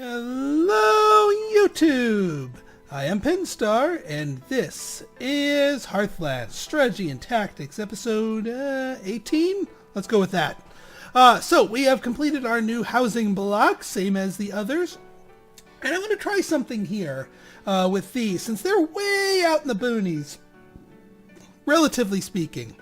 Hello, YouTube! I am Pinstar, and this is Hearthlands Strategy and Tactics, episode 18? Let's go with that. So, we have completed our new housing block, same as the others. And I'm going to try something here with these, since they're way out in the boonies, relatively speaking,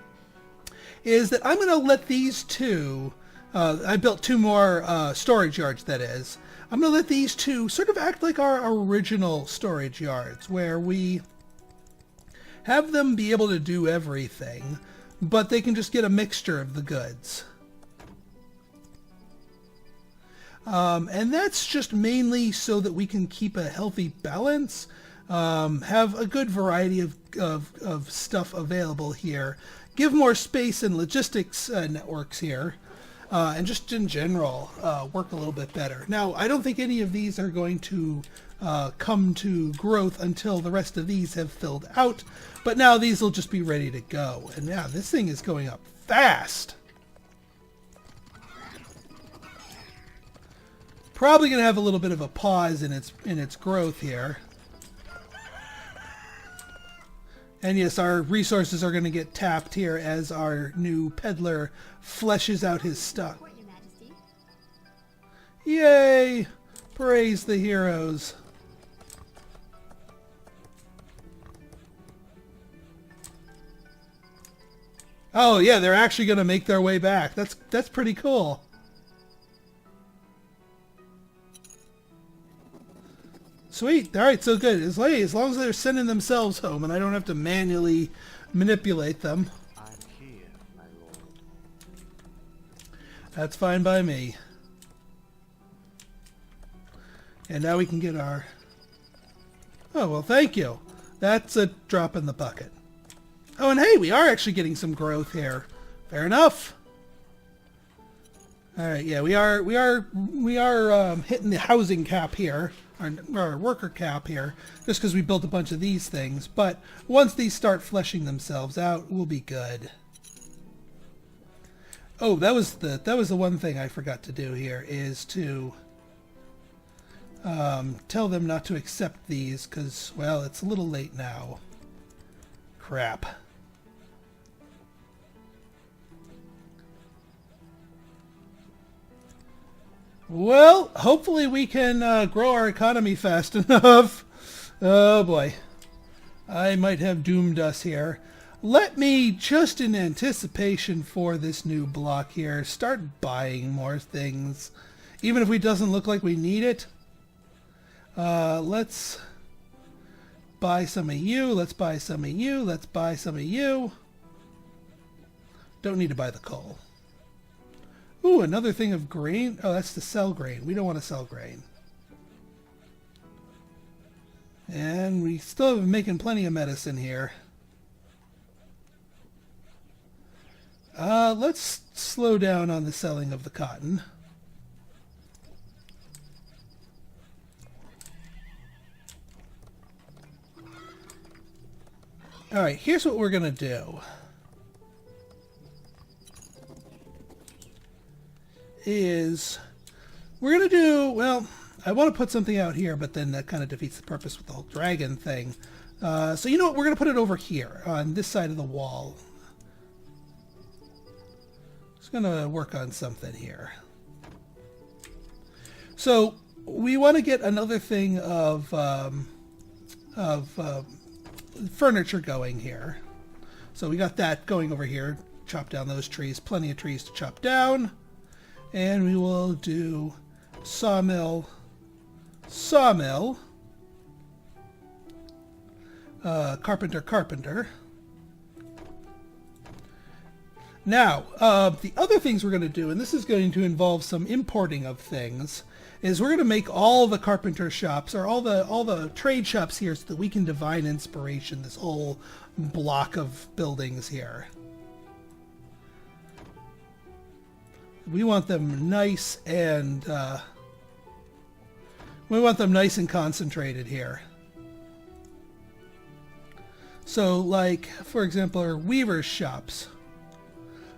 is that I'm going to let these two, I built two more storage yards, that is. I'm going to let these two sort of act like our original storage yards, where we have them be able to do everything, but they can just get a mixture of the goods. And that's just mainly so that we can keep a healthy balance, have a good variety of stuff available here, give more space and logistics networks here, and just in general work a little bit better. Now, I don't think any of these are going to come to growth until the rest of these have filled out, but now these will just be ready to go. And yeah, this thing is going up fast. Probably going to have a little bit of a pause in its growth here. And yes, our resources are going to get tapped here as our new peddler fleshes out his stuff. Yay! Praise the heroes. Oh yeah, they're actually going to make their way back. That's pretty cool. Sweet. Alright, so good. As long as they're sending themselves home and I don't have to manually manipulate them. I'm here, my lord. That's fine by me. And now we can get our... Oh, well, thank you. That's a drop in the bucket. Oh, and hey, we are actually getting some growth here. Fair enough. Alright, yeah, we are hitting the housing cap here. Our worker cap here, just because we built a bunch of these things. But once these start fleshing themselves out, we'll be good. Oh, that was the one thing I forgot to do here, is to tell them not to accept these, because, well, it's a little late now. Crap. Well, hopefully we can grow our economy fast enough. Oh boy. I might have doomed us here. Let me, just in anticipation for this new block here, start buying more things. Even if it doesn't look like we need it. Let's buy some of you. Let's buy some of you. Let's buy some of you. Don't need to buy the coal. Ooh, another thing of grain. Oh, that's to sell grain. We don't want to sell grain. And we still have making plenty of medicine here. Let's slow down on the selling of the cotton. Alright, here's what we're going to do. We're going to do, well, I want to put something out here, but then that kind of defeats the purpose with the whole dragon thing. So you know what, we're going to put it over here, on this side of the wall. Just going to work on something here. So we want to get another thing of furniture going here. So we got that going over here. Chop down those trees. Plenty of trees to chop down. And we will do sawmill, carpenter. Now, the other things we're going to do, and this is going to involve some importing of things, is we're going to make all the carpenter shops, or all the trade shops here, so that we can divine inspiration this whole block of buildings here. We want them nice and concentrated here. So, like, for example, our weaver's shops.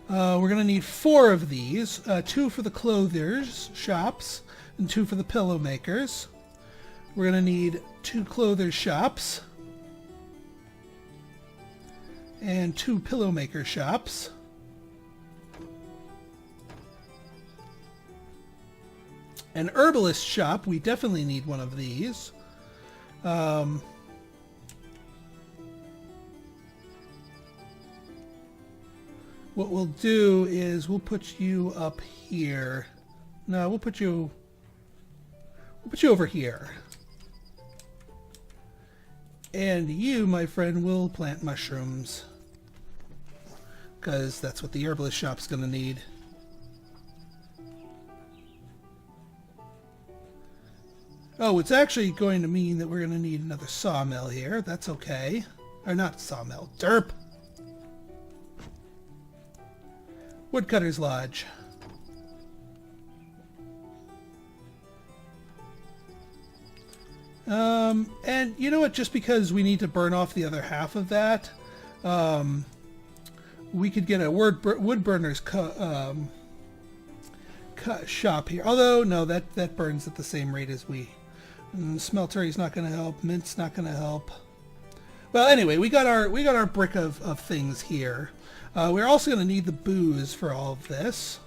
We're going to need 4 of these, 2 for the clothiers' shops, and 2 for the pillow makers. We're going to need 2 clother shops and 2 pillow maker shops. An herbalist shop, we definitely need one of these. What we'll do is we'll put you up here. No, we'll put you over here. And you, my friend, will plant mushrooms. Because that's what the herbalist shop's going to need. Oh, it's actually going to mean that we're going to need another sawmill here. That's okay. Or not sawmill. Derp! Woodcutter's Lodge. And you know what? Just because we need to burn off the other half of that, we could get a wood burner's shop here. Although, no, that burns at the same rate as we. Smeltery's not going to help. Mint's not going to help. Well, anyway, we got our brick of things here. We're also going to need the booze for all of this.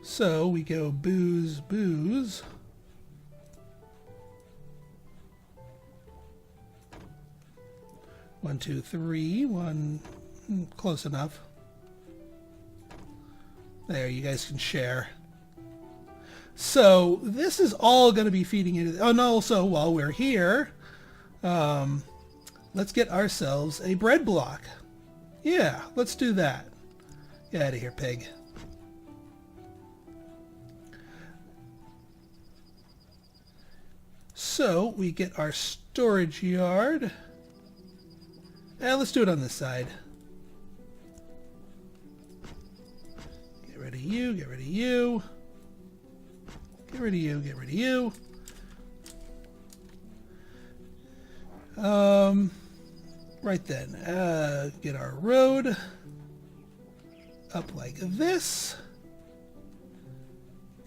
So we go booze, booze. One, two, three. One, close enough. There, you guys can share. So this is all going to be feeding into. Oh, and also while we're here, let's get ourselves a bread block. Yeah, let's do that. Get out of here, pig. So we get our storage yard. And let's do it on this side. Get rid of you, get rid of you. Get rid of you, get rid of you. Right then, get our road up like this.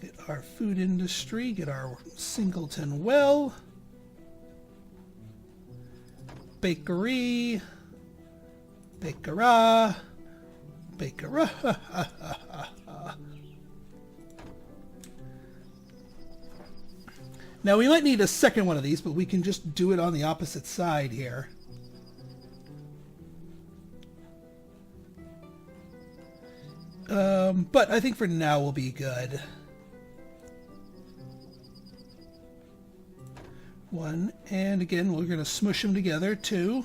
Get our food industry, get our Singleton well. Bakery. Bakera. Bakera. Now we might need a second one of these, but we can just do it on the opposite side here. But I think for now we'll be good. One, and again, we're going to smush them together, 2.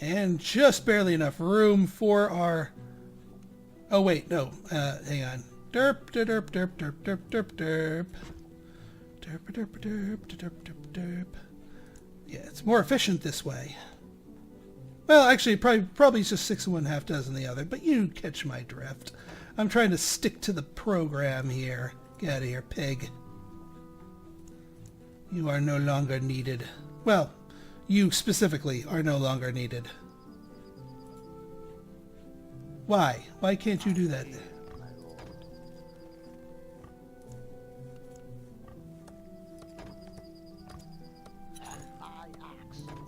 And just barely enough room for our... Oh, wait, no. Hang on. Derp, derp, derp, derp, derp, derp, derp. Derp, derp, derp, derp, derp, derp. Yeah, it's more efficient this way. Well, actually, probably just 6 of one, half dozen the other, but you catch my drift. I'm trying to stick to the program here. Get out of here, pig. You are no longer needed. Well, you specifically are no longer needed. Why? Why can't you do that?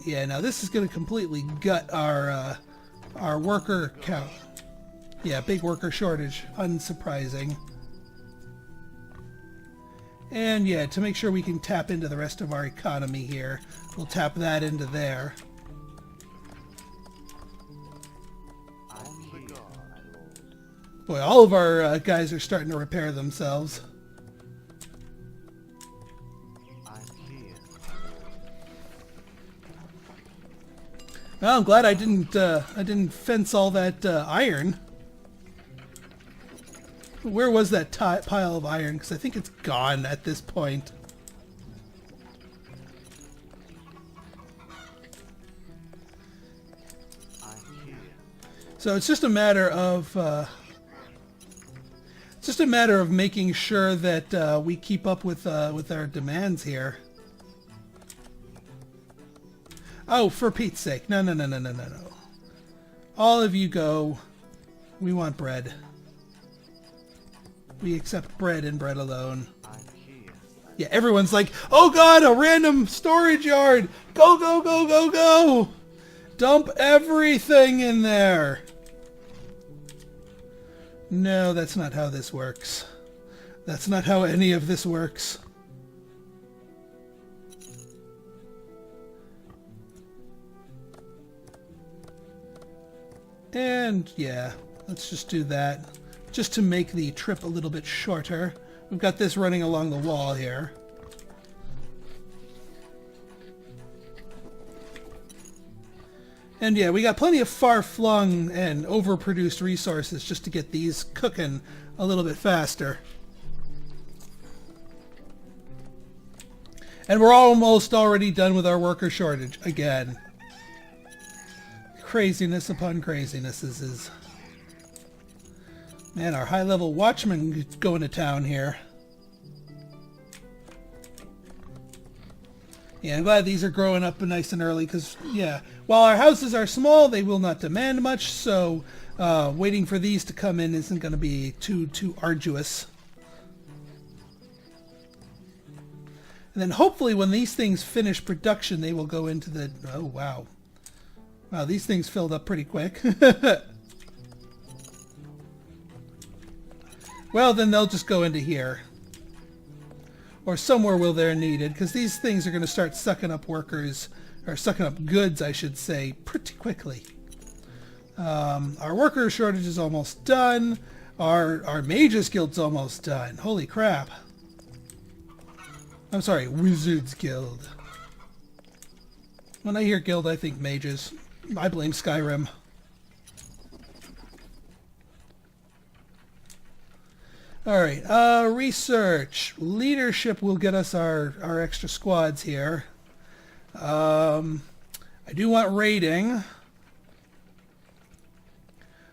Yeah, now this is going to completely gut our worker count. Yeah, big worker shortage. Unsurprising. And yeah, to make sure we can tap into the rest of our economy here, we'll tap that into there. Boy, all of our guys are starting to repair themselves. Well, I'm glad I didn't fence all that iron. Where was that pile of iron? Because I think it's gone at this point. So it's just a matter of It's just a matter of making sure that we keep up with our demands here. Oh, for Pete's sake. No, no, no, no, no, no, no. All of you go. We want bread. We accept bread and bread alone. I'm here. Yeah, everyone's like, oh god, a random storage yard! Go, go, go, go, go! Dump everything in there! No, that's not how this works. That's not how any of this works. And yeah, let's just do that. Just to make the trip a little bit shorter. We've got this running along the wall here. And yeah, we got plenty of far-flung and overproduced resources just to get these cooking a little bit faster. And we're almost already done with our worker shortage again. Craziness upon craziness. This is... Man, our high-level watchman going to town here. Yeah, I'm glad these are growing up nice and early because, yeah, while our houses are small, they will not demand much, so waiting for these to come in isn't going to be too arduous. And then hopefully when these things finish production, they will go into the... Oh, wow. Wow, these things filled up pretty quick. Well, then they'll just go into here. Or somewhere where they're needed, because these things are going to start sucking up workers, or sucking up goods, I should say, pretty quickly. Our worker shortage is almost done. Our Mages Guild's almost done. Holy crap. I'm sorry, Wizards Guild. When I hear guild, I think mages. I blame Skyrim. Alright, research. Leadership will get us our extra squads here. I do want raiding.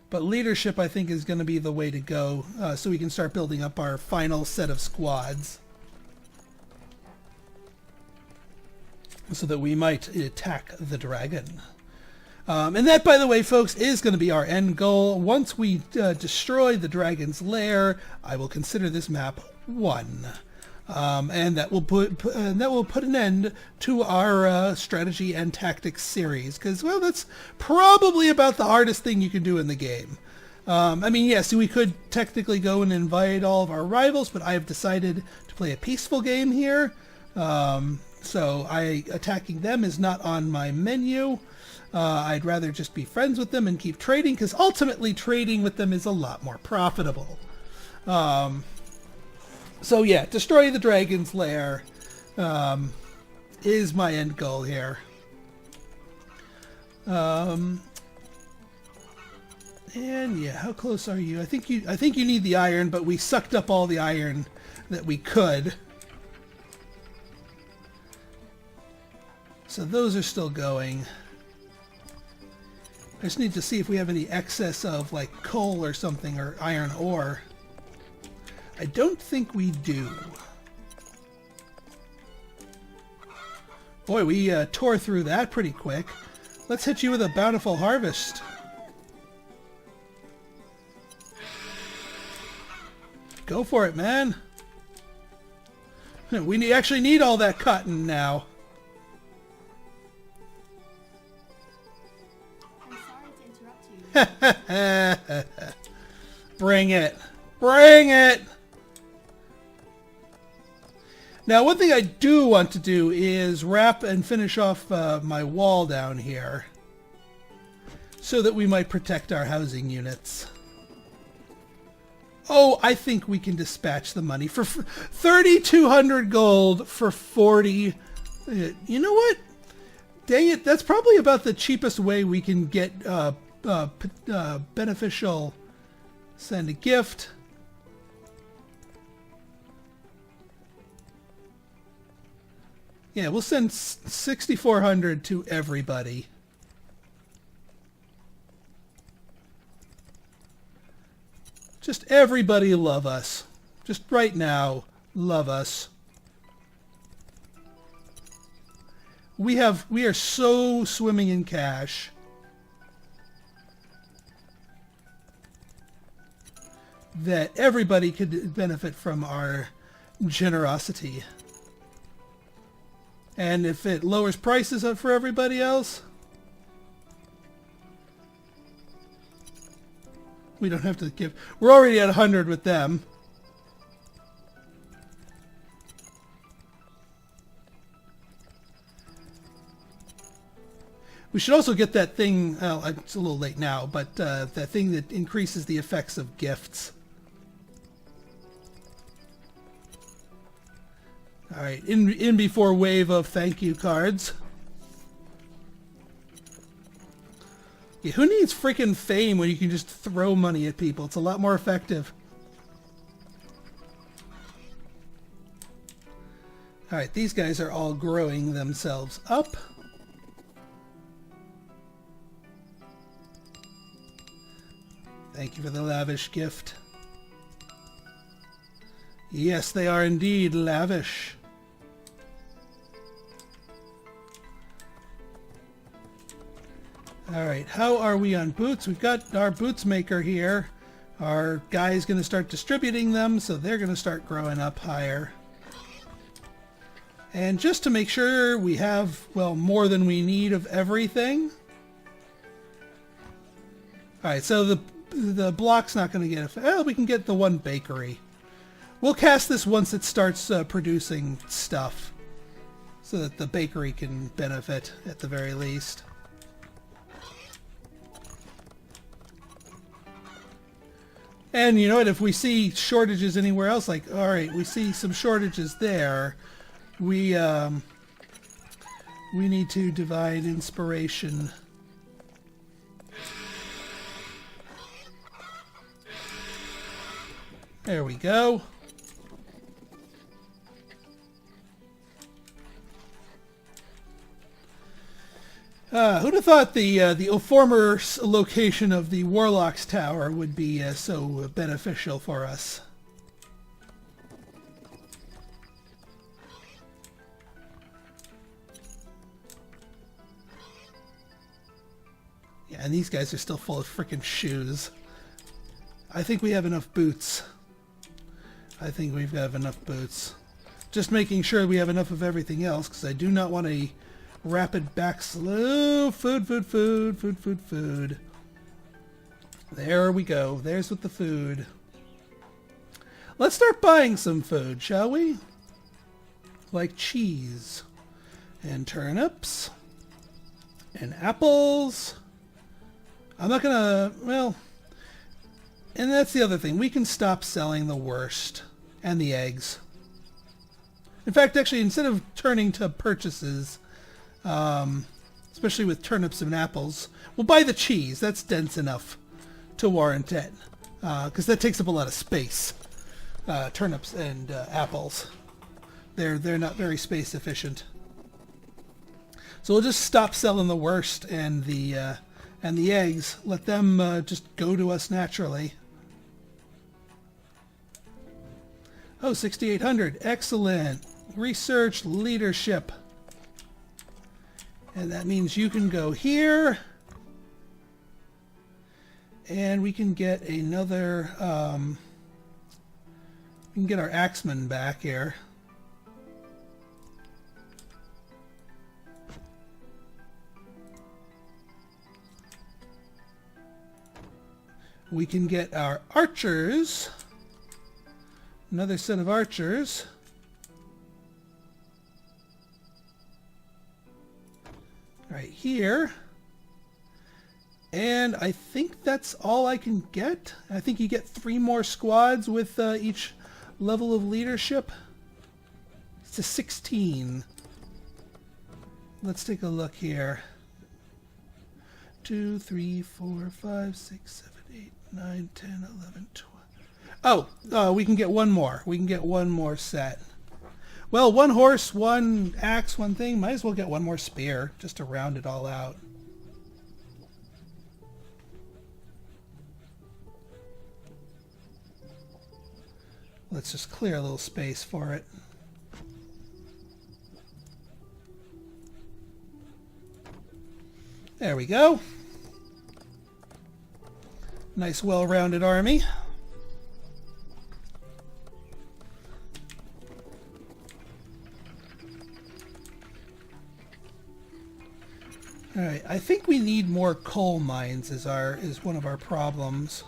But leadership, I think, is going to be the way to go, so we can start building up our final set of squads. So that we might attack the dragon. And that, by the way, folks, is going to be our end goal. Once we destroy the dragon's lair, I will consider this map won. And that will put an end to our strategy and tactics series. Because, well, that's probably about the hardest thing you can do in the game. I mean, yes, we could technically go and invite all of our rivals, but I have decided to play a peaceful game here. So attacking them is not on my menu. I'd rather just be friends with them and keep trading, because ultimately trading with them is a lot more profitable. So yeah, destroy the dragon's lair is my end goal here. And yeah, how close are you? I think you need the iron, but we sucked up all the iron that we could. So those are still going. I just need to see if we have any excess of, like, coal or something, or iron ore. I don't think we do. Boy, we tore through that pretty quick. Let's hit you with a bountiful harvest. Go for it, man. We actually need all that cotton now. Bring it. Bring it! Now, one thing I do want to do is wrap and finish off my wall down here so that we might protect our housing units. Oh, I think we can dispatch the money for 3,200 gold for 40. You know what? Dang it, that's probably about the cheapest way we can get beneficial. Send a gift. Yeah, we'll send 6,400 to everybody. Just everybody love us. Just right now, love us. We are so swimming in cash. That everybody could benefit from our generosity. And if it lowers prices up for everybody else, we don't have to give. We're already at 100 with them. We should also get that thing, well, it's a little late now, but that thing that increases the effects of gifts. Alright, in before wave of thank you cards. Yeah, who needs freaking fame when you can just throw money at people? It's a lot more effective. Alright, these guys are all growing themselves up. Thank you for the lavish gift. Yes, they are indeed lavish. Alright, how are we on boots? We've got our boots maker here. Our guy's going to start distributing them, so they're going to start growing up higher. And just to make sure we have, well, more than we need of everything. Alright, so the block's not going to get... Well, we can get the one bakery. We'll cast this once it starts producing stuff. So that the bakery can benefit at the very least. And you know what, if we see shortages anywhere else, like, alright, we see some shortages there, we need to divide inspiration. There we go. Who'd have thought the former location of the Warlock's Tower would be so beneficial for us? Yeah, and these guys are still full of frickin' shoes. I think we have enough boots. I think we've got enough boots. Just making sure we have enough of everything else, because I do not want a rapid back slow. Food, food, food, food, food, food. There we go. There's with the food. Let's start buying some food, shall we? Like cheese. And turnips. And apples. I'm not gonna... Well... And that's the other thing. We can stop selling the worst. And the eggs. In fact, actually, instead of turning to purchases... especially with turnips and apples, we'll buy the cheese. That's dense enough to warrant it, because that takes up a lot of space. Turnips and apples, they're not very space efficient. So we'll just stop selling the worst, and the eggs. Let them just go to us naturally. Oh, 6,800. Excellent. Research leadership. And that means you can go here. And we can get another... we can get our axeman back here. We can get our archers. Another set of archers. Right here. And I think that's all I can get. I think you get 3 more squads with each level of leadership. It's a 16. Let's take a look here. 2, 3, 4, 5, 6, 7, 8, 9, 10, 11, 12. Oh, we can get one more. We can get one more set. Well, 1 horse, 1 axe, 1 thing. Might as well get 1 more spear, just to round it all out. Let's just clear a little space for it. There we go. Nice well-rounded army. Alright, I think we need more coal mines is one of our problems.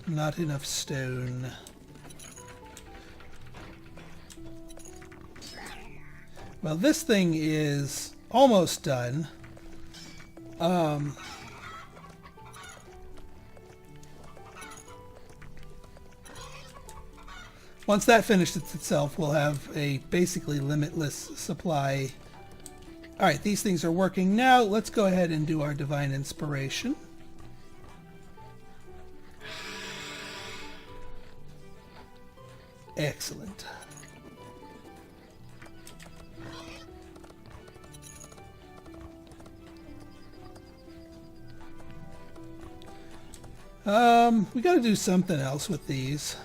Not enough stone. Well, this thing is almost done. Once that finishes itself, we'll have a basically limitless supply. Alright, these things are working now. Let's go ahead and do our divine inspiration. Excellent. We gotta do something else with these.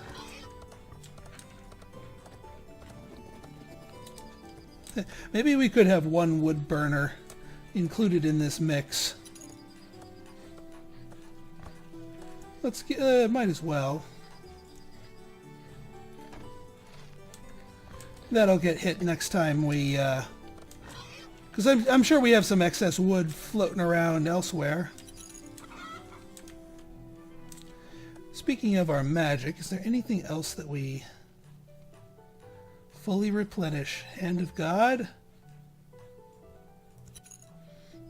Maybe we could have one wood burner included in this mix. Let's get, might as well. That'll get hit next time we, because I'm sure we have some excess wood floating around elsewhere. Speaking of our magic, is there anything else that we fully replenish? Hand of God?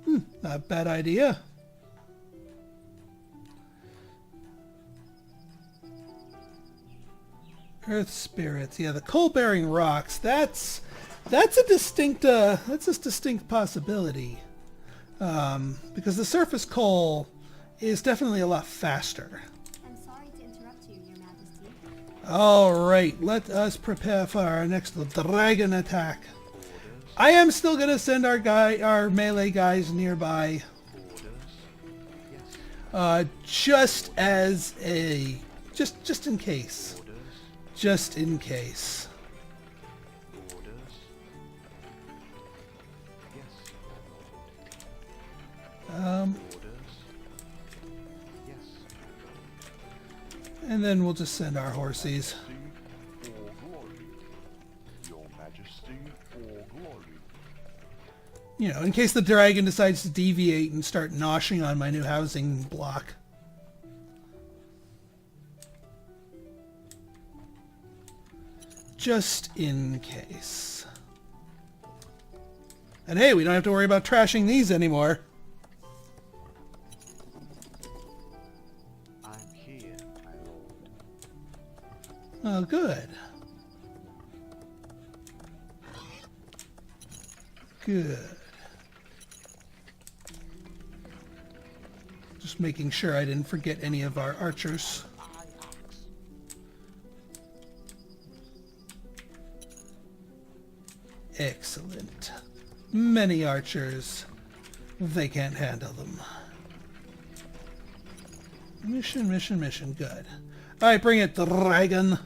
Not a bad idea. Earth spirits. Yeah, the coal-bearing rocks. That's a distinct possibility. Because the surface coal is definitely a lot faster. I'm sorry to interrupt you, Your Majesty. All right, let us prepare for our next dragon attack. I am still gonna send our melee guys nearby, just as a just in case. Just in case. And then we'll just send our horsies. You know, in case the dragon decides to deviate and start noshing on my new housing block. Just in case. And hey, we don't have to worry about trashing these anymore. I'm here, my lord. Oh, good. Good. Just making sure I didn't forget any of our archers. Excellent. Many archers. They can't handle them. Mission, mission, mission. Good. Alright, bring it, dragon.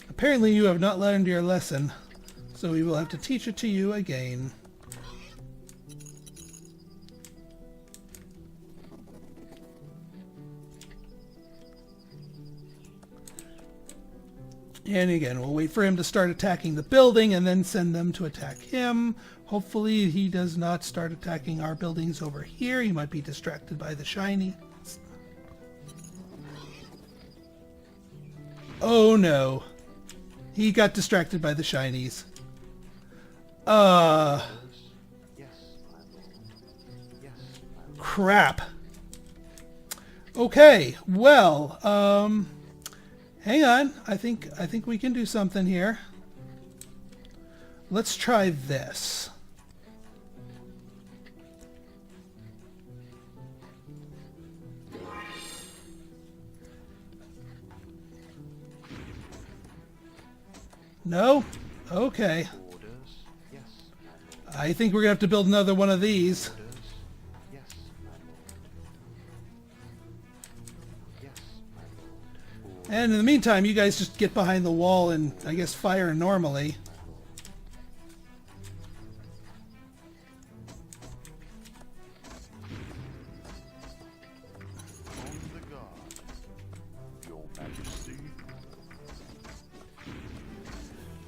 Apparently you have not learned your lesson, so we will have to teach it to you again. And again, we'll wait for him to start attacking the building and then send them to attack him. Hopefully he does not start attacking our buildings over here. He might be distracted by the shiny. Oh no. He got distracted by the shinies. Crap. Okay, well, hang on. I think we can do something here. Let's try this. No? Okay. I think we're gonna have to build another one of these. And in the meantime, you guys just get behind the wall and, I guess, fire normally. On the guard, Your Majesty.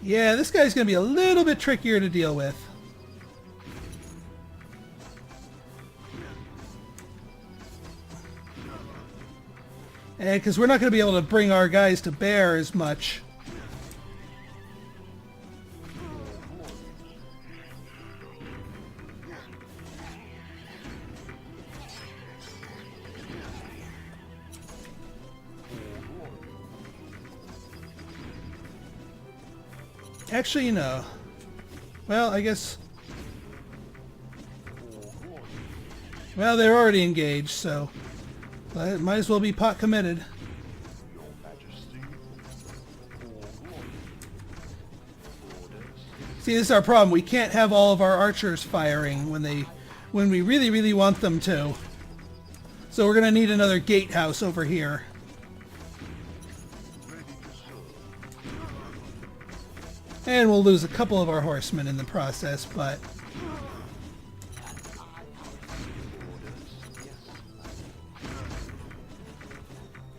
Yeah, this guy's going to be a little bit trickier to deal with. And because we're not going to be able to bring our guys to bear as much. Actually, you know. Well, I guess... Well, they're already engaged, so... might as well be pot committed. Your Majesty. See, this is our problem. We can't have all of our archers firing when we really, really want them to. So we're going to need another gatehouse over here. Ready to serve. And we'll lose a couple of our horsemen in the process, but...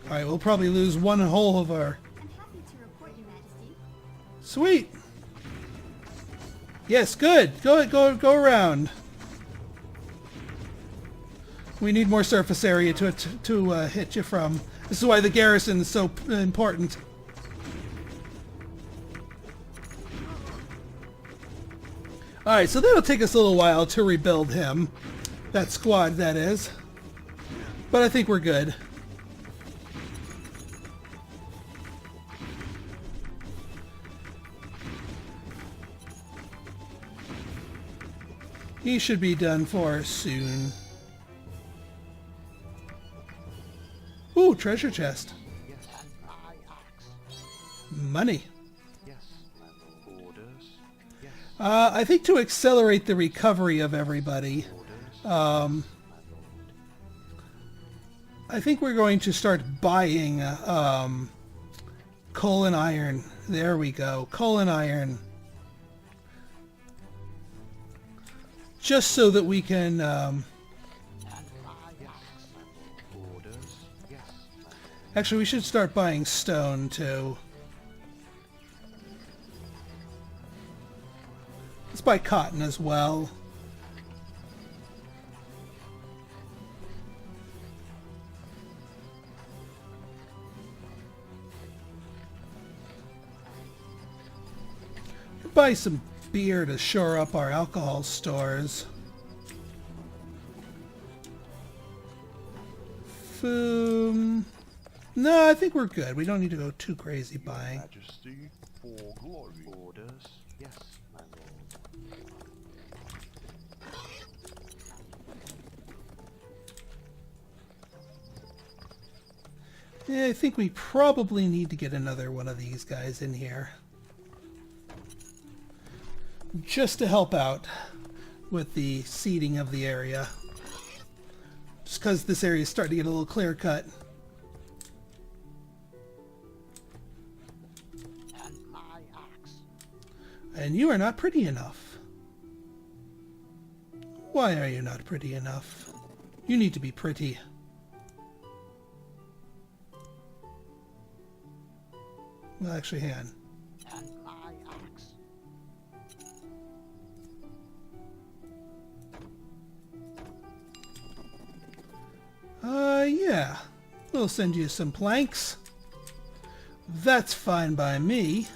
Alright, we'll probably lose one whole of our... I'm happy to report, Your Majesty. Sweet! Yes, good! Go around. We need more surface area to hit you from. This is why the garrison is so important. Alright, so that'll take us a little while to rebuild him. That squad, that is. But I think we're good. He should be done for soon. Ooh, treasure chest. Yes, my axe. Money. Yes, my lord. Orders. Yes, I think to accelerate the recovery of everybody, orders. I think we're going to start buying coal and iron. There we go. Coal and iron. Just so that we can... Yes, my orders. Yes, Actually, we should start buying stone, too. Let's buy cotton as well. Buy some beer to shore up our alcohol stores. No, I think we're good. We don't need to go too crazy buying. Majesty for glory. Orders. Yes, my lord. Yeah, I think we probably need to get another one of these guys in here. Just to help out with the seeding of the area. Just because this area is starting to get a little clear cut. And my axe. And you are not pretty enough. Why are you not pretty enough? You need to be pretty. Well, actually, hang on. And my axe. Yeah. We'll send you some planks. That's fine by me.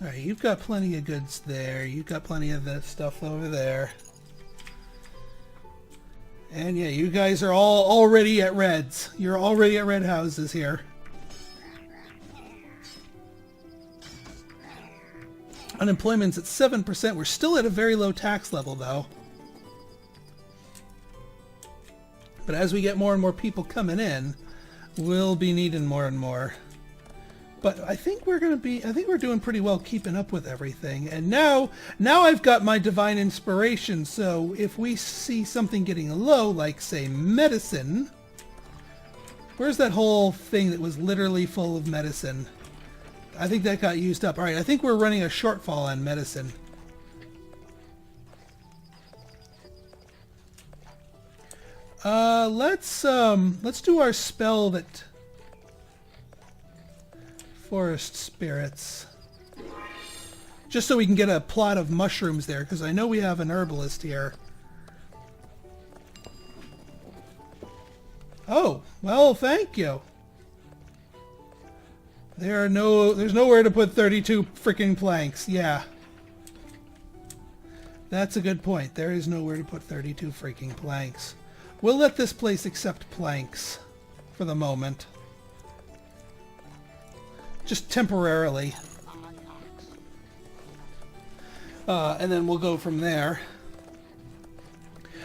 Alright, you've got plenty of goods there. You've got plenty of that stuff over there. And yeah, you guys are all already at reds. You're already at red houses here. Unemployment's at 7%. We're still at a very low tax level, though. But as we get more and more people coming in, we'll be needing more and more. But I think we're doing pretty well keeping up with everything. And now I've got my divine inspiration. So if we see something getting low, like say medicine, where's that whole thing that was literally full of medicine? I think that got used up. All right, I think we're running a shortfall on medicine. Let's do our spell that forest spirits, just so we can get a plot of mushrooms there, because I know we have an herbalist here. Oh, well, thank you. There's nowhere to put 32 freaking planks. Yeah. That's a good point. There is nowhere to put 32 freaking planks. We'll let this place accept planks for the moment. Just temporarily. And then we'll go from there.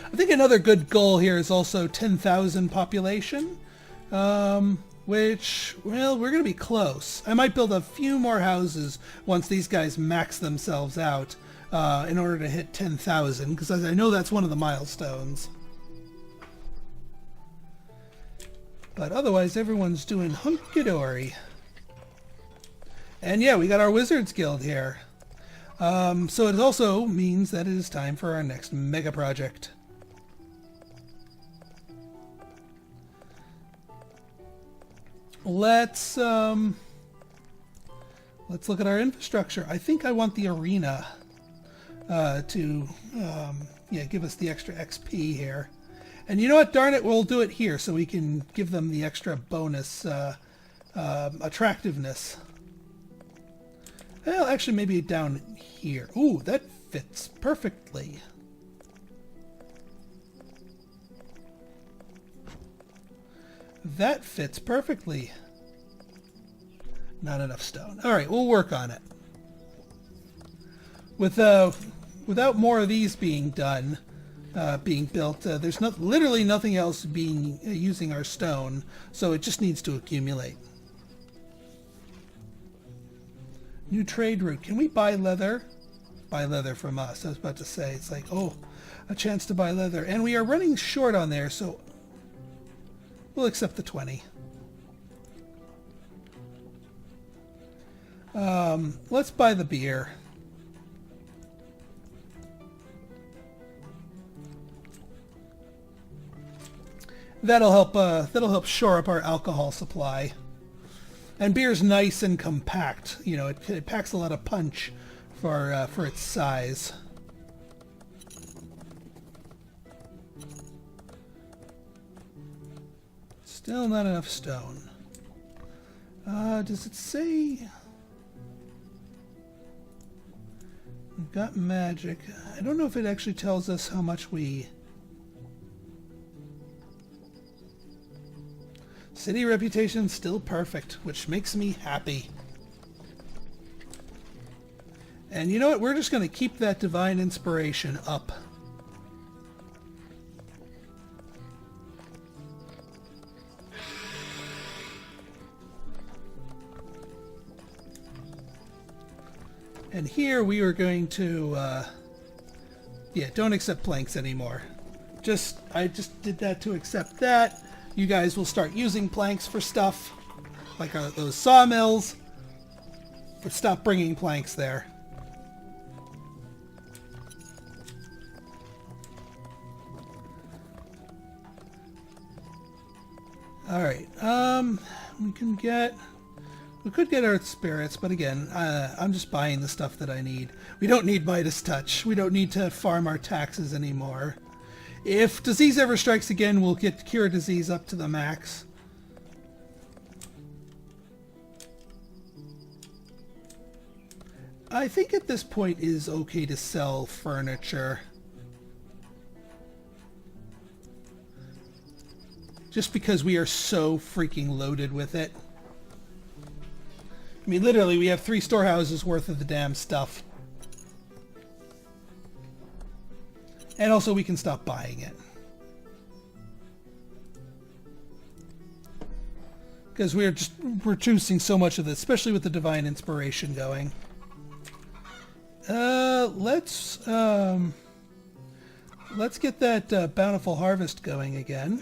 I think another good goal here is also 10,000 population. Which, well, we're going to be close. I might build a few more houses once these guys max themselves out in order to hit 10,000, because I know that's one of the milestones. But otherwise, everyone's doing hunky-dory. And yeah, we got our Wizards Guild here. So it also means that it is time for our next mega project. Let's look at our infrastructure. I think I want the arena to give us the extra XP here. And you know what? Darn it, we'll do it here so we can give them the extra bonus attractiveness. Well, actually, maybe down here. Ooh, that fits perfectly. That fits perfectly. Not enough stone. All right, we'll work on it. Without more of these being done, being built, there's literally nothing else being using our stone, so it just needs to accumulate. New trade route. Can we buy leather? Buy leather from us. I was about to say, it's like, oh, a chance to buy leather. And we are running short on there, so we'll accept the 20. Let's buy the beer. That'll help shore up our alcohol supply. And beer's nice and compact. You know, it packs a lot of punch for its size. Still not enough stone. Does it say... We've got magic. I don't know if it actually tells us how much we... City reputation still perfect, which makes me happy. And you know what? We're just going to keep that divine inspiration up. And here we are going to, don't accept planks anymore. I just did that to accept that. You guys will start using planks for stuff, like those sawmills, but stop bringing planks there. All right, we could get Earth Spirits, but again, I'm just buying the stuff that I need. We don't need Midas Touch. We don't need to farm our taxes anymore. If disease ever strikes again, we'll get Cure Disease up to the max. I think at this point it is okay to sell furniture. Just because we are so freaking loaded with it. I mean, literally, we have 3 storehouses worth of the damn stuff. And also, we can stop buying it. because we're just reducing so much of this, especially with the divine inspiration going. Let's get that bountiful harvest going again.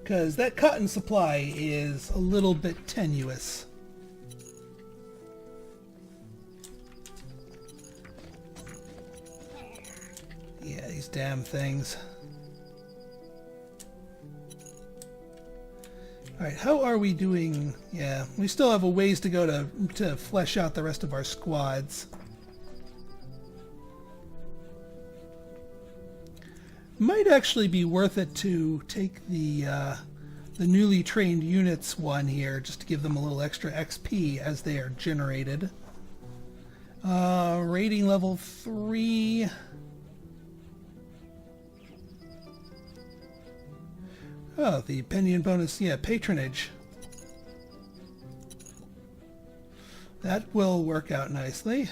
Because that cotton supply is a little bit tenuous. Yeah, these damn things. Alright, how are we doing? Yeah, we still have a ways to go to flesh out the rest of our squads. Might actually be worth it to take the newly trained units one here, just to give them a little extra XP as they are generated. Rating level 3. Oh, the opinion bonus, yeah, patronage. That will work out nicely.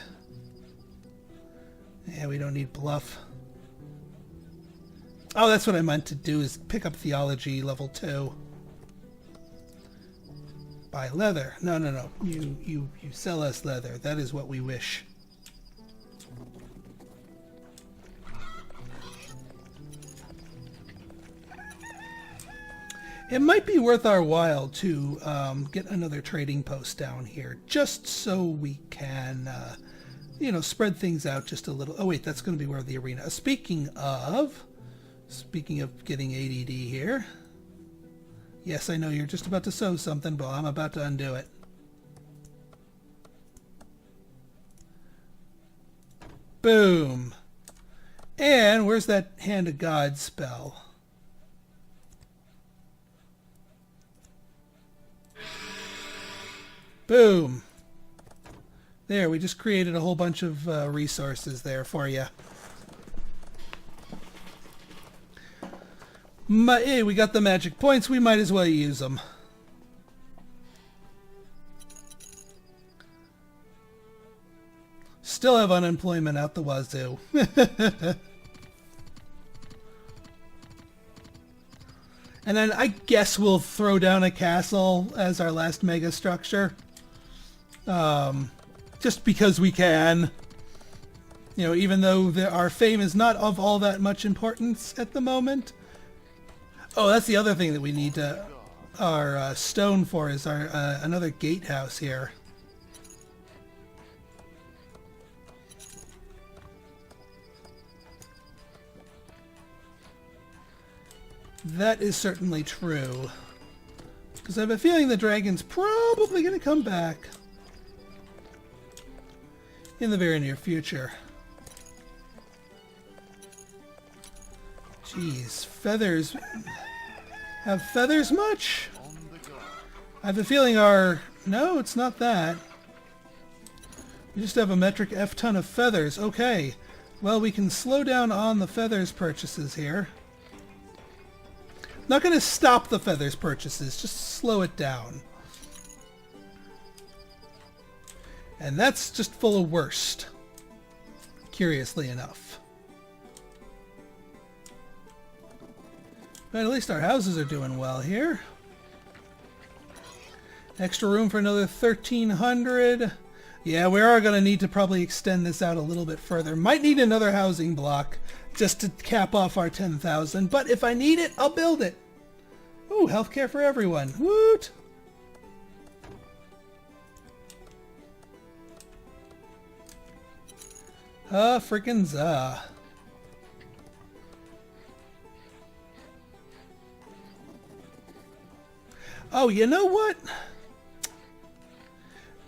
Yeah, we don't need bluff. Oh, that's what I meant to do, is pick up theology level 2. Buy leather. No, no, no. You sell us leather. That is what we wish. It might be worth our while to get another trading post down here, just so we can, you know, spread things out just a little. Oh wait, that's going to be where the arena. Speaking of getting ADD here. Yes, I know you're just about to sow something, but I'm about to undo it. Boom. And where's that Hand of God spell? Boom. There, we just created a whole bunch of resources there for you. Hey, we got the magic points. We might as well use them. Still have unemployment out the wazoo. And then I guess we'll throw down a castle as our last mega structure. Just because we can. You know, even though our fame is not of all that much importance at the moment. Oh, that's the other thing that we need our stone for, is our another gatehouse here. That is certainly true. Because I have a feeling the dragon's probably going to come back in the very near future. Jeez, feathers. Have feathers much? I have a feeling our... No, it's not that. We just have a metric F ton of feathers. Okay. Well, we can slow down on the feathers purchases here. Not going to stop the feathers purchases, just slow it down. And that's just full of worst. Curiously enough. But at least our houses are doing well here. Extra room for another 1,300. Yeah, we are going to need to probably extend this out a little bit further. Might need another housing block just to cap off our 10,000. But if I need it, I'll build it. Ooh, healthcare for everyone. Woot! Frickin' za. Oh, you know what?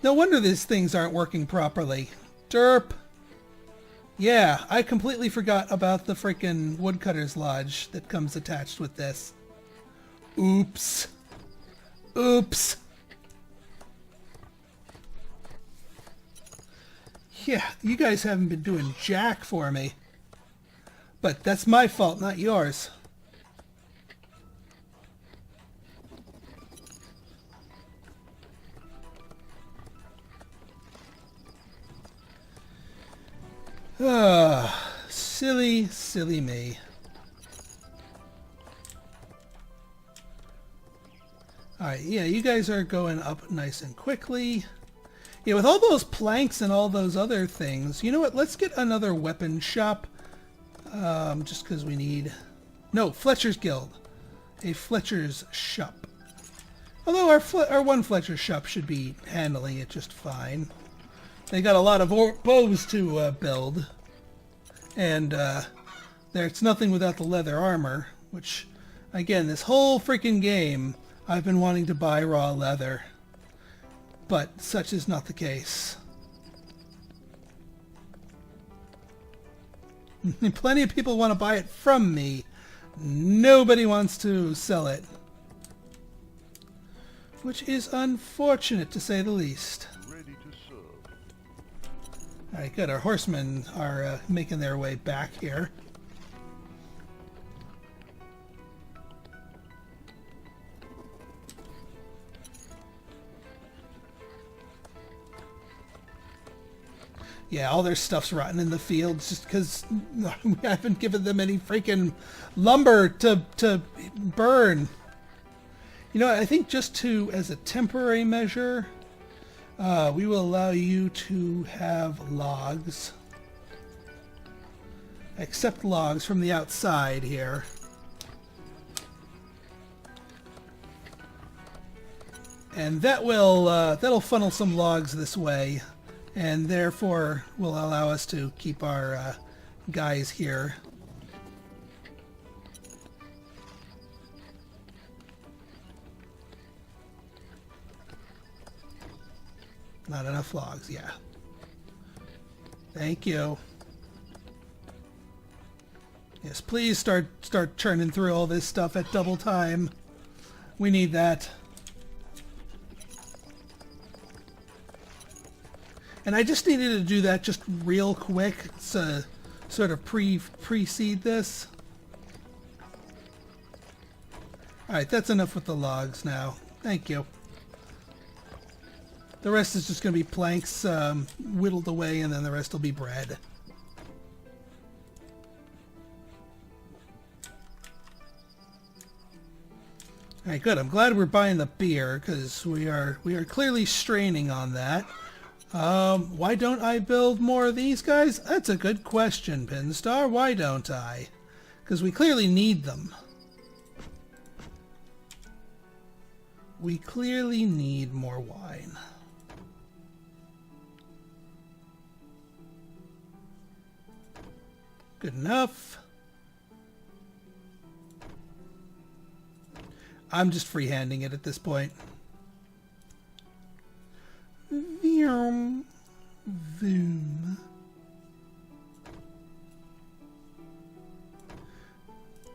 No wonder these things aren't working properly. Derp. Yeah, I completely forgot about the frickin' woodcutter's lodge that comes attached with this. Oops. Oops. Yeah, you guys haven't been doing jack for me. But that's my fault, not yours. Silly, silly me. Alright, yeah, you guys are going up nice and quickly. Yeah, with all those planks and all those other things, you know what? Let's get another weapon shop. Just because we need... No, Fletcher's Guild. A Fletcher's shop. Although our one Fletcher's shop should be handling it just fine. They got a lot of bows to build. And it's nothing without the leather armor, which, again, this whole freaking game, I've been wanting to buy raw leather. But such is not the case. Plenty of people want to buy it from me. Nobody wants to sell it. Which is unfortunate, to say the least. Ready to serve. Alright, good. Our horsemen are making their way back here. Yeah, all their stuff's rotten in the fields just because we haven't given them any freaking lumber to burn. You know, I think just as a temporary measure, we will allow you to have logs. Accept logs from the outside here. And that will that'll funnel some logs this way. And therefore will allow us to keep our guys here. Not enough logs, yeah. Thank you. Yes, please start churning through all this stuff at double time. We need that. And I just needed to do that just real quick to sort of precede this. Alright, that's enough with the logs now. Thank you. The rest is just going to be planks whittled away, and then the rest will be bread. Alright, good. I'm glad we're buying the beer, because we are clearly straining on that. Why don't I build more of these guys? That's a good question, Pinstar. Why don't I? Because we clearly need them. We clearly need more wine. Good enough. I'm just freehanding it at this point. Vroom. Voom.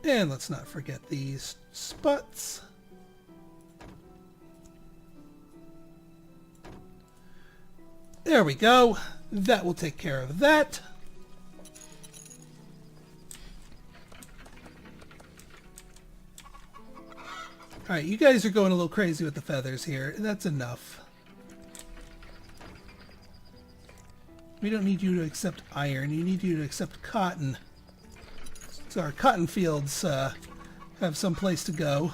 And let's not forget these spots. There we go. That will take care of that. Alright, you guys are going a little crazy with the feathers here. That's enough. We don't need you to accept iron. You need you to accept cotton. So our cotton fields have some place to go.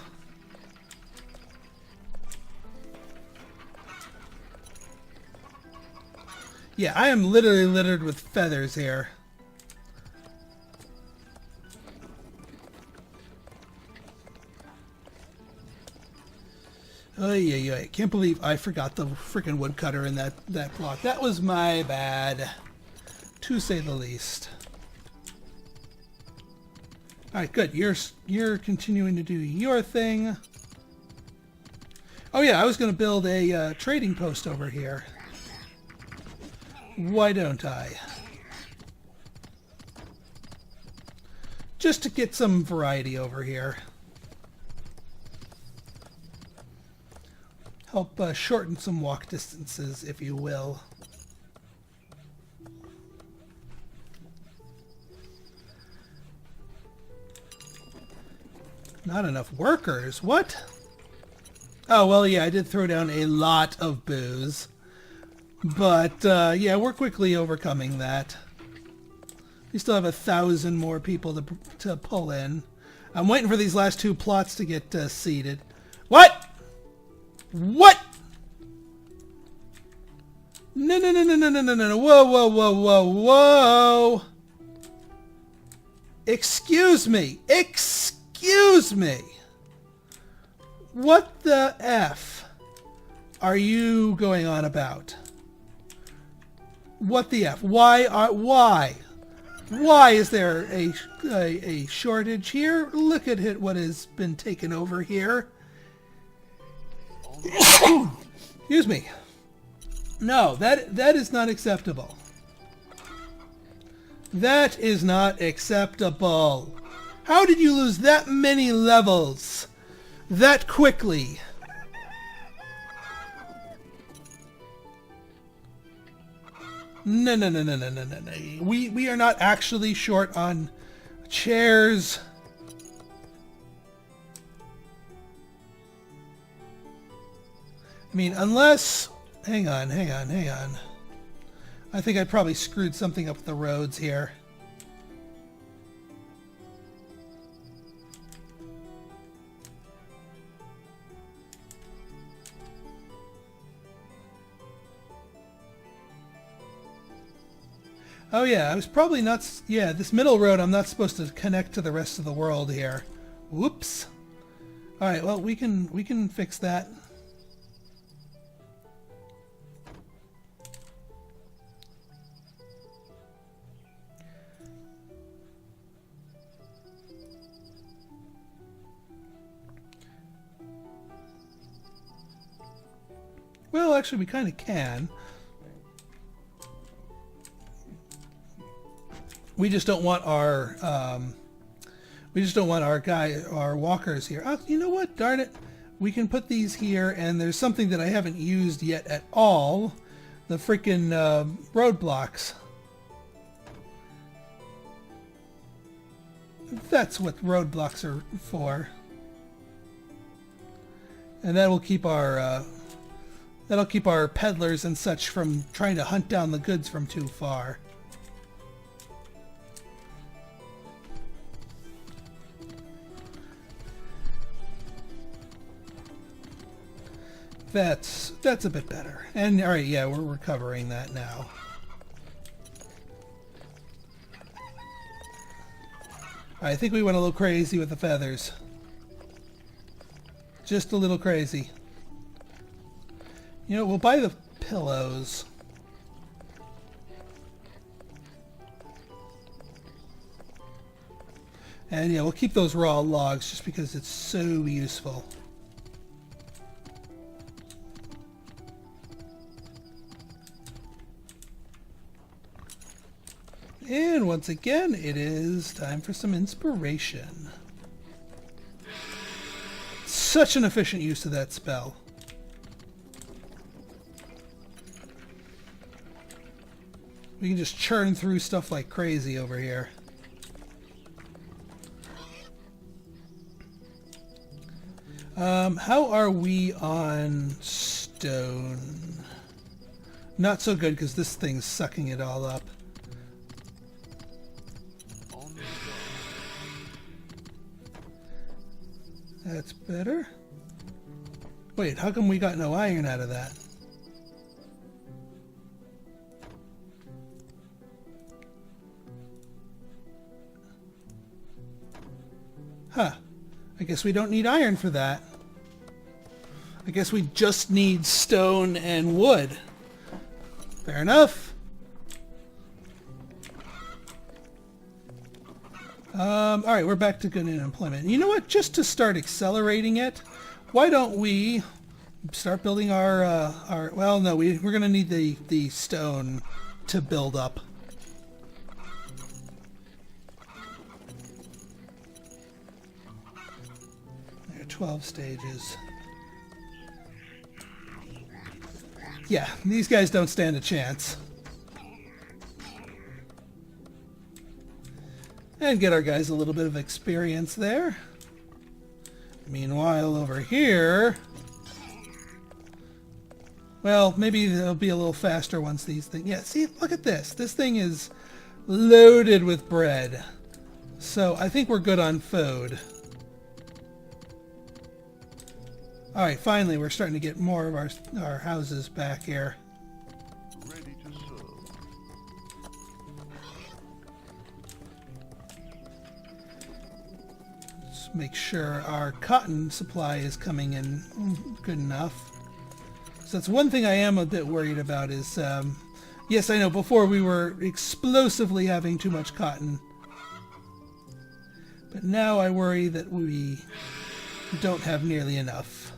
Yeah, I am literally littered with feathers here. I can't believe I forgot the freaking woodcutter in that plot. That was my bad, to say the least. Alright, good. You're continuing to do your thing. Oh yeah, I was going to build a trading post over here. Why don't I? Just to get some variety over here. Help shorten some walk distances, if you will. Not enough workers? What? Oh, well, yeah, I did throw down a lot of booze. But, yeah, we're quickly overcoming that. We still have 1,000 more people to pull in. I'm waiting for these last 2 plots to get seeded. What? What? No, no, no, no, no, no, no, no. Whoa, whoa, whoa, whoa, whoa. Excuse me. Excuse me. What the F are you going on about? What the F? Why is there a shortage here? Look at it, what has been taken over here. Excuse me. No, that is not acceptable. That is not acceptable. How did you lose that many levels that quickly? No, no, no, no, no, no, no, no. We are not actually short on chairs. I mean, unless... Hang on. I think I probably screwed something up with the roads here. Oh yeah, I was probably not... Yeah, this middle road I'm not supposed to connect to the rest of the world here. Whoops. Alright, well, we can fix that. Well, actually, we kind of can. We just don't want our our walkers here. Oh, you know what? Darn it. We can put these here, and there's something that I haven't used yet at all. The freaking roadblocks. That's what roadblocks are for. And that will keep our that'll keep our peddlers and such from trying to hunt down the goods from too far. That's a bit better. And alright, yeah, we're recovering that now. I think we went a little crazy with the feathers. Just a little crazy. You know, we'll buy the pillows. And yeah, we'll keep those raw logs just because it's so useful. And once again, it is time for some inspiration. Such an efficient use of that spell. We can just churn through stuff like crazy over here. How are we on stone? Not so good because this thing's sucking it all up. That's better. Wait, how come we got no iron out of that? Huh. I guess we don't need iron for that. I guess we just need stone and wood. Fair enough. Alright, we're back to good employment. You know what? Just to start accelerating it, why don't we start building our well, no, we're going to need the stone to build up. There are 12 stages. Yeah, these guys don't stand a chance. And get our guys a little bit of experience there. Meanwhile, over here... Well, maybe they'll be a little faster once these things... Yeah, see, look at this. This thing is loaded with bread. So I think we're good on food. Alright, finally we're starting to get more of our houses back here. Ready to serve. Let's make sure our cotton supply is coming in good enough. So that's one thing I am a bit worried about is, yes, I know before we were explosively having too much cotton. But now I worry that we don't have nearly enough.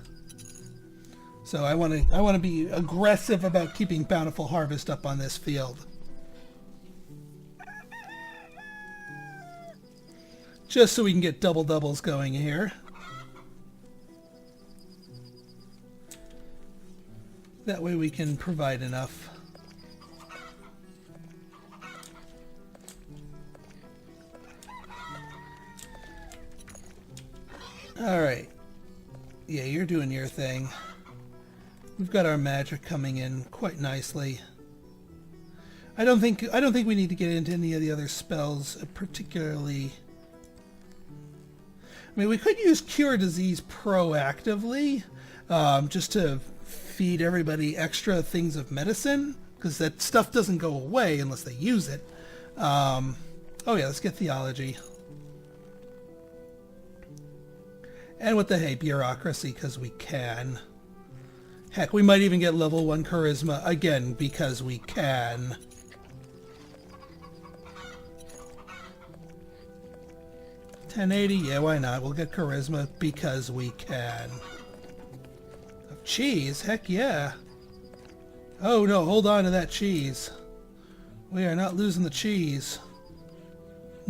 So I want to be aggressive about keeping bountiful harvest up on this field. Just so we can get double doubles going here. That way we can provide enough. Alright. Yeah, you're doing your thing. We've got our magic coming in quite nicely. I don't think we need to get into any of the other spells particularly. I mean, we could use Cure Disease proactively, just to feed everybody extra things of medicine, because that stuff doesn't go away unless they use it. Oh yeah, let's get Theology. And what the hey, Bureaucracy, because we can. Heck, we might even get level 1 Charisma, again, because we can. $10.80, yeah, why not? We'll get Charisma because we can. Cheese? Heck yeah. Oh no, hold on to that cheese. We are not losing the cheese.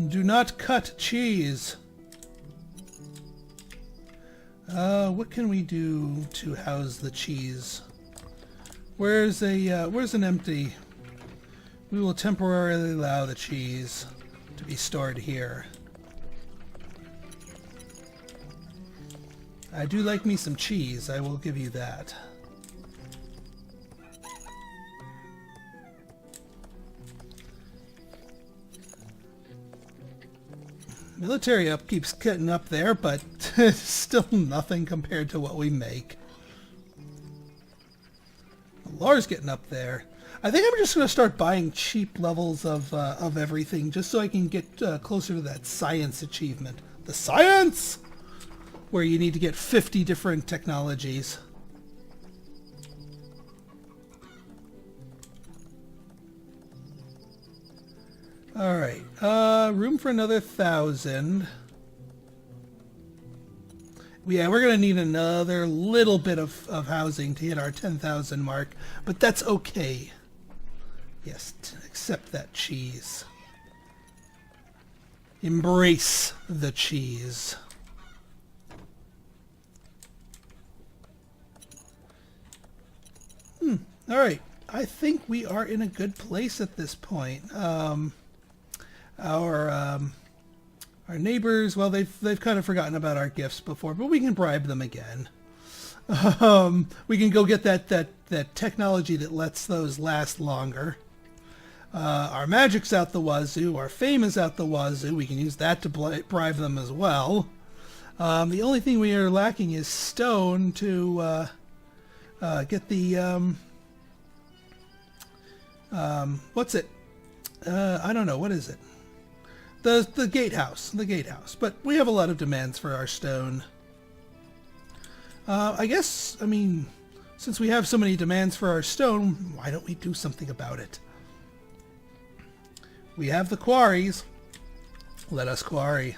Do not cut cheese. What can we do to house the cheese? Where's an empty? We will temporarily allow the cheese to be stored here. I do like me some cheese, I will give you that. Military up keeps getting up there, but still nothing compared to what we make. Lair's getting up there. I think I'm just going to start buying cheap levels of everything, just so I can get closer to that science achievement. The science! Where you need to get 50 different technologies. Alright, room for another 1,000. Yeah, we're going to need another little bit of housing to hit our 10,000 mark, but that's okay. Yes, accept that cheese. Embrace the cheese. Alright, I think we are in a good place at this point. Our neighbors, well, they've kind of forgotten about our gifts before, but we can bribe them again. We can go get that technology that lets those last longer. Our magic's out the wazoo. Our fame is out the wazoo. We can use that to bribe them as well. The only thing we are lacking is stone to get the... what's it? I don't know. What is it? The gatehouse. The gatehouse. But we have a lot of demands for our stone. I guess, I mean, since we have so many demands for our stone, why don't we do something about it? We have the quarries. Let us quarry.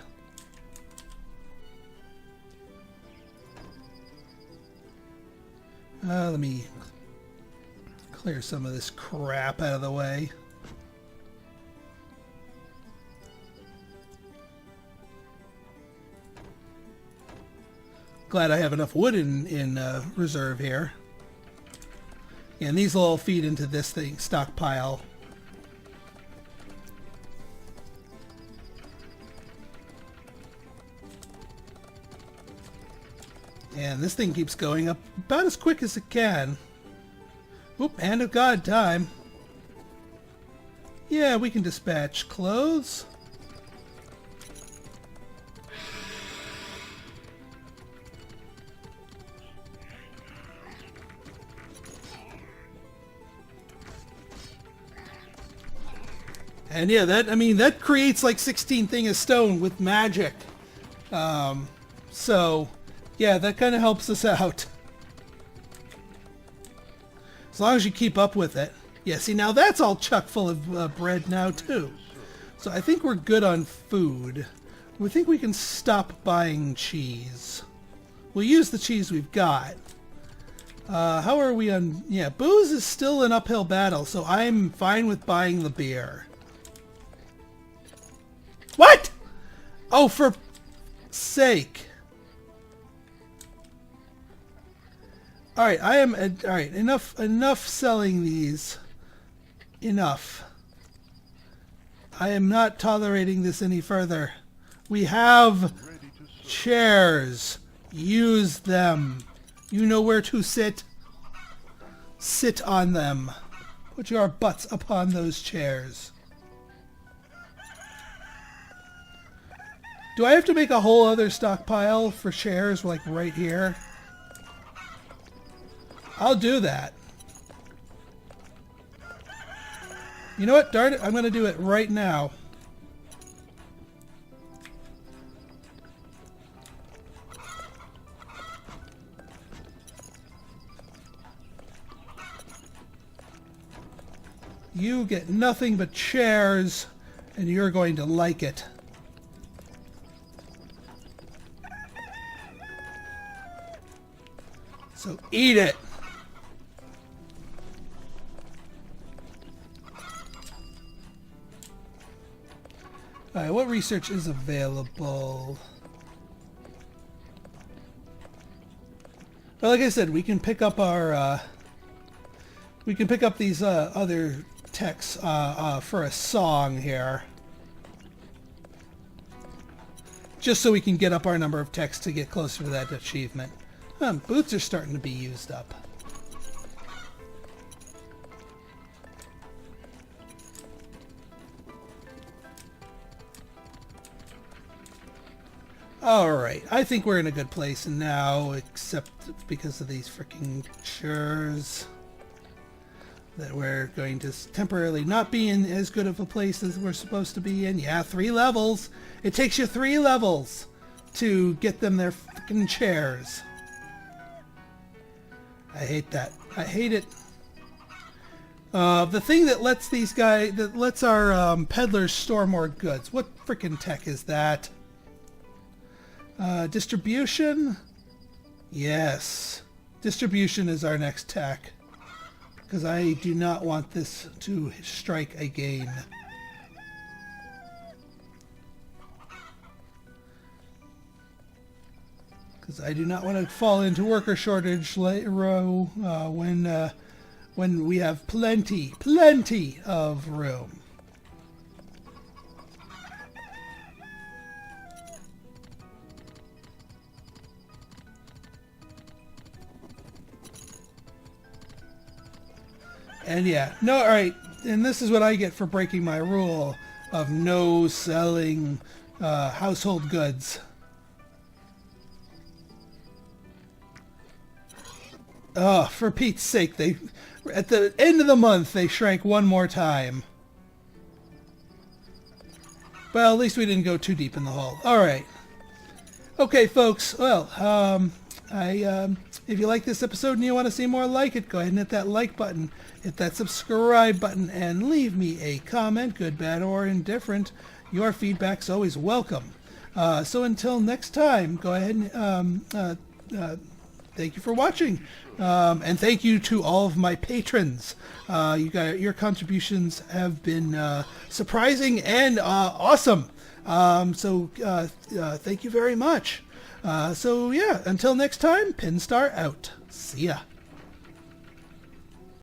Let me clear some of this crap out of the way. Glad I have enough wood in reserve here. And these will all feed into this thing, stockpile. And this thing keeps going up about as quick as it can. Oop, Hand of God time. Yeah, we can dispatch clothes. And yeah, that creates like 16 thing of stone with magic. So yeah, that kind of helps us out. As long as you keep up with it. Yeah, see, now that's all chock full of bread now too. So I think we're good on food. We think we can stop buying cheese. We'll use the cheese we've got. How are we on... Yeah, booze is still an uphill battle, so I'm fine with buying the beer. What? Oh, for sake. Alright, alright, enough selling these. Enough. I am not tolerating this any further. We have chairs. Use them. You know where to sit. Sit on them. Put your butts upon those chairs. Do I have to make a whole other stockpile for chairs like right here? I'll do that. You know what? Darn it. I'm going to do it right now. You get nothing but chairs, and you're going to like it. So eat it. Alright, what research is available? Well, like I said, we can pick up our we can pick up these other texts for a song here. Just so we can get up our number of texts to get closer to that achievement. Boots are starting to be used up. Alright, I think we're in a good place now, except because of these freaking chores. That we're going to temporarily not be in as good of a place as we're supposed to be in. Yeah, 3 levels. It takes you 3 levels to get them their freaking chairs. I hate that. I hate it. The thing that lets these guys, that lets our peddlers store more goods. What freaking tech is that? Distribution? Yes. Distribution is our next tech. Because I do not want this to strike again. Because I do not want to fall into worker shortage row when we have plenty of room. And yeah, no, alright, and this is what I get for breaking my rule of no selling household goods. Oh, for Pete's sake, they at the end of the month they shrank one more time. Well, at least we didn't go too deep in the hole. Alright. Okay, folks, well, if you like this episode and you want to see more like it, go ahead and hit that like button, hit that subscribe button, and leave me a comment, good, bad, or indifferent. Your feedback's always welcome. So until next time, go ahead and thank you for watching, and thank you to all of my patrons. Your contributions have been surprising and awesome. So thank you very much. So yeah, until next time, Pinstar out. See ya.